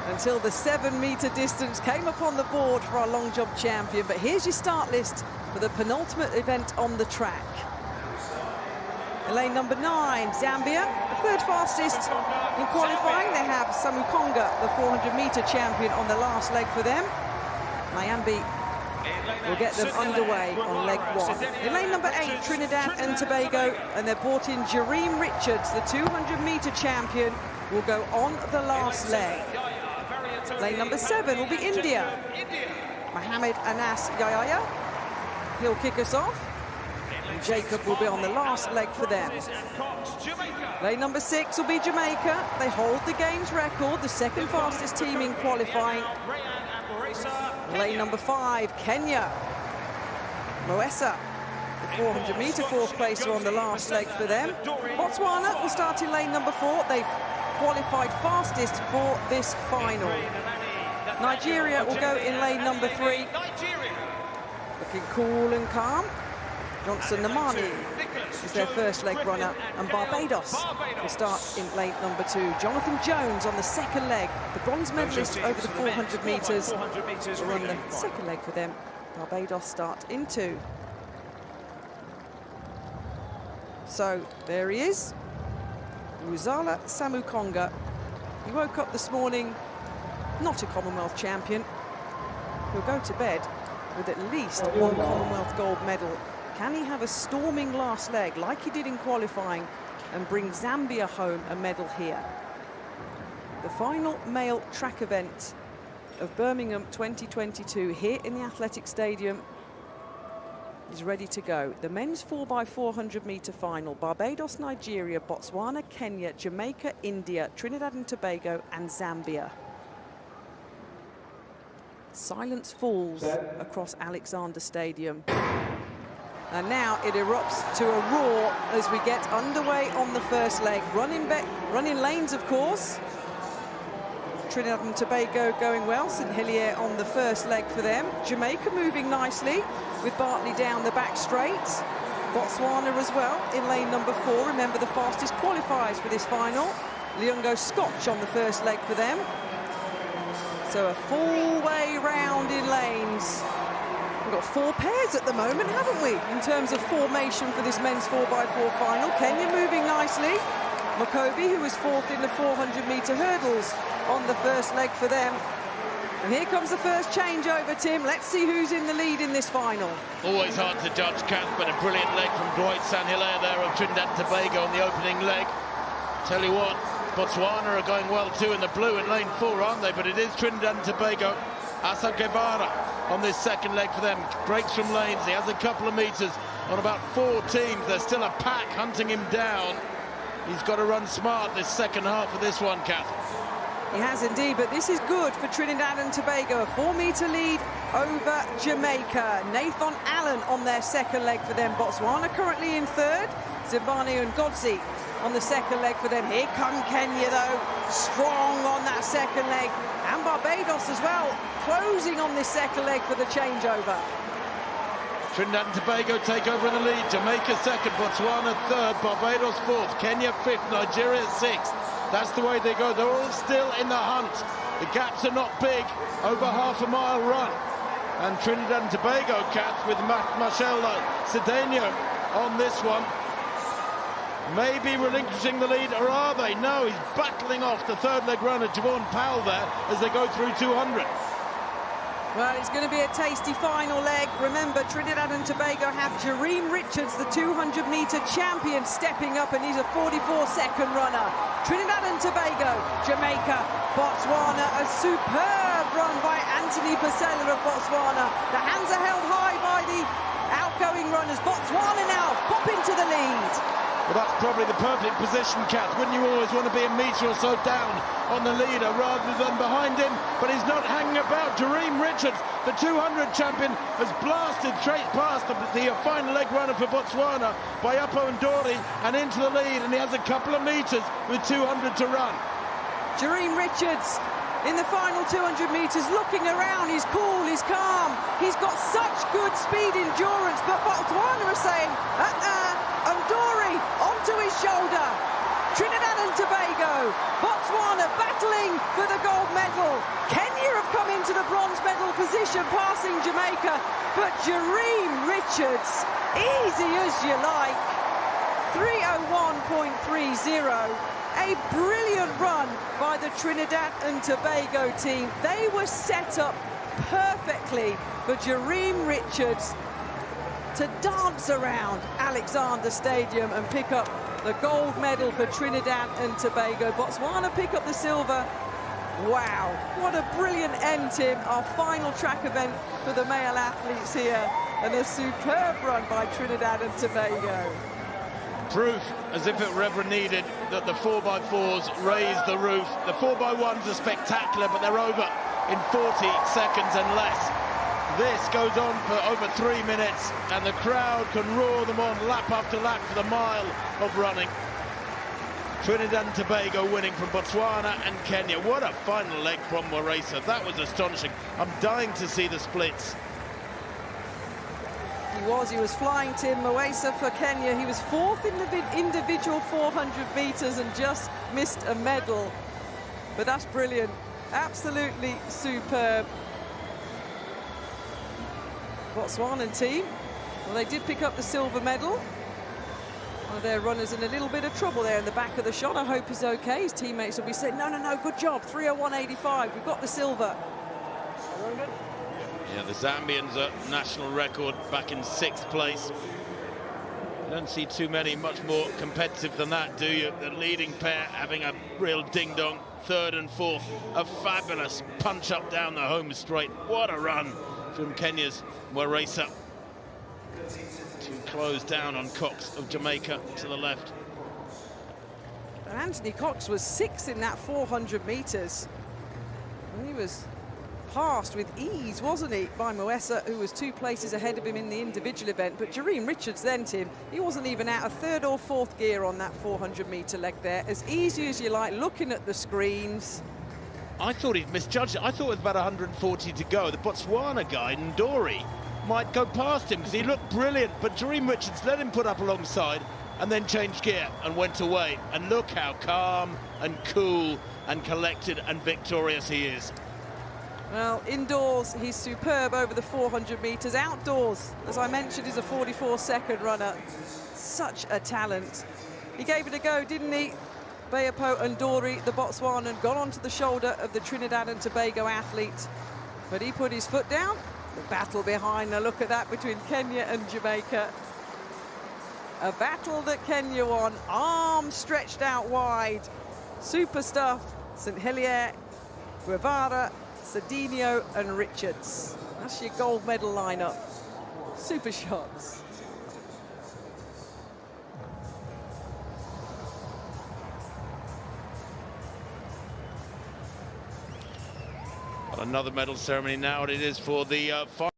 until the 7-meter distance came upon the board for our long jump champion. But here's your start list for the penultimate event on the track. In lane number 9, Zambia, the third fastest in qualifying. They have Samukonga, the 400-meter champion, on the last leg for them. Mayambi will get them underway on leg 1. In lane number 8, Trinidad and Tobago, and they're brought in Jareem Richards, the 200-meter champion, will go on the last leg. Lane number 7 will be India. Mohammed Anas Yahya, he'll kick us off. And Jacob will be on the last leg for them. Lane number 6 will be Jamaica. They hold the games record, the second fastest team in qualifying. Lane number 5, Kenya. Moesa, the 400-meter fourth placer, on the last leg for them. Botswana will start in lane number 4. They've qualified fastest for this final. Nigeria will go in lane number 3. Looking cool and calm. Johnson Namani is their first leg runner, and Barbados will start in lane number 2. Jonathan Jones on the second leg, the bronze medalist over the 400 metres, will run the second leg for them. Barbados start in 2. So there he is, Ruzala Samukonga. He woke up this morning not a Commonwealth champion. He'll go to bed with at least 1 Commonwealth gold medal. Can he have a storming last leg like he did in qualifying and bring Zambia home a medal here? The final male track event of Birmingham 2022 here in the Athletic Stadium is ready to go. The men's 4x400-meter final: Barbados, Nigeria, Botswana, Kenya, Jamaica, India, Trinidad and Tobago and Zambia. Silence falls across Alexander Stadium. And now it erupts to a roar as we get underway on the first leg. Running lanes, of course. Trinidad and Tobago going well. St Helier on the first leg for them. Jamaica moving nicely with Bartley down the back straight. Botswana as well in lane number 4. Remember, the fastest qualifiers for this final. Leongo Scotch on the first leg for them. So a full way round in lanes. We've got 4 pairs at the moment, haven't we, in terms of formation for this men's 4x4 final. Kenya moving nicely. Makobi, who was 4th in the 400-meter hurdles, on the first leg for them. And here comes the first changeover, Tim. Let's see who's in the lead in this final. Always hard to judge, Kath, but a brilliant leg from Dwight St Hilaire there of Trinidad and Tobago on the opening leg. Tell you what, Botswana are going well too in the blue in lane 4, aren't they? But it is Trinidad and Tobago. Asa Guevara on this second leg for them. Breaks from lanes. He has a couple of meters on about 4 teams. There's still a pack hunting him down. He's got to run smart this second half of this one, Kath. He has indeed, but this is good for Trinidad and Tobago. A 4-meter lead over Jamaica. Nathan Allen on their second leg for them. Botswana currently in 3rd. Zibani and Godzi on the second leg for them. Here come Kenya, though, strong on that second leg. And Barbados as well, closing on this second leg for the changeover. Trinidad and Tobago take over in the lead. Jamaica 2nd, Botswana 3rd, Barbados 4th, Kenya 5th, Nigeria 6th. That's the way they go. They're all still in the hunt. The gaps are not big, over half-a-mile run. And Trinidad and Tobago, Kath, with Marcel Cedeno on this one. Maybe relinquishing the lead, or are they? No, he's battling off the 3rd leg runner, Javon Powell, there as they go through 200. Well, it's going to be a tasty final leg. Remember, Trinidad and Tobago have Jareem Richards, the 200-meter champion, stepping up, and he's a 44-second runner. Trinidad and Tobago, Jamaica, Botswana, a superb run by Anthony Pasella of Botswana. The hands are held high by the outgoing runners. Botswana now pop into the lead. Well, that's probably the perfect position, Kath. Wouldn't you always want to be a metre or so down on the leader rather than behind him? But he's not hanging about. Jareem Richards, the 200 champion, has blasted straight past the final leg runner for Botswana by Uppo Ndori and into the lead, and he has a couple of metres with 200 to run. Jareem Richards in the final 200 metres, looking around, he's cool, he's calm, he's got such good speed endurance, but Botswana are saying, Ndori onto his shoulder. Trinidad and Tobago, Botswana battling for the gold medal. Kenya have come into the bronze medal position, passing Jamaica, but Jareem Richards, easy as you like, 3:01.30. A brilliant run by the Trinidad and Tobago team. They were set up perfectly for Jareem Richards to dance around Alexander Stadium and pick up the gold medal for Trinidad and Tobago. Botswana pick up the silver. Wow, what a brilliant end, Tim. Our final track event for the male athletes here, and a superb run by Trinidad and Tobago. Proof, as if it were ever needed, that the 4x4s raise the roof. The 4x1s are spectacular, but they're over in 40 seconds and less. This goes on for over 3 minutes, and the crowd can roar them on lap after lap for the mile of running. Trinidad and Tobago winning from Botswana and Kenya. What a final leg from Moraisa. That was astonishing. I'm dying to see the splits. He was flying, Tim. Moesa for Kenya. He was fourth in the individual 400 meters and just missed a medal. But that's brilliant. Absolutely superb. Botswanan team, well, they did pick up the silver medal. One of their runners in a little bit of trouble there in the back of the shot. I hope he's okay. His teammates will be saying, no, good job, 3:01.85, we've got the silver. Yeah, the Zambians are national record back in 6th place. You don't see too many much more competitive than that, do you? The leading pair having a real ding-dong, 3rd and 4th. A fabulous punch up down the home straight. What a run from Kenya's Moraisa. To close down on Cox of Jamaica to the left. And Anthony Cox was 6th in that 400 meters. And he was passed with ease, wasn't he, by Moesa, who was 2 places ahead of him in the individual event. But Jareem Richards then, Tim, he wasn't even out of 3rd or 4th gear on that 400-meter leg there. As easy as you like, looking at the screens. I thought he'd misjudged it. I thought with about 140 to go, the Botswana guy, Ndori, might go past him because he looked brilliant. But Jareem Richards let him put up alongside and then changed gear and went away. And look how calm and cool and collected and victorious he is. Well, indoors, he's superb over the 400 meters. Outdoors, as I mentioned, he's a 44-second runner. Such a talent. He gave it a go, didn't he? Beapo Ndori, the Botswanan, got onto the shoulder of the Trinidad and Tobago athlete, but he put his foot down. The battle behind, now look at that, between Kenya and Jamaica. A battle that Kenya won, arms stretched out wide. Super stuff, St. Hilaire, Guevara, Cedinho and Richards. That's your gold medal lineup. Super shots. Another medal ceremony now, and it is for the final.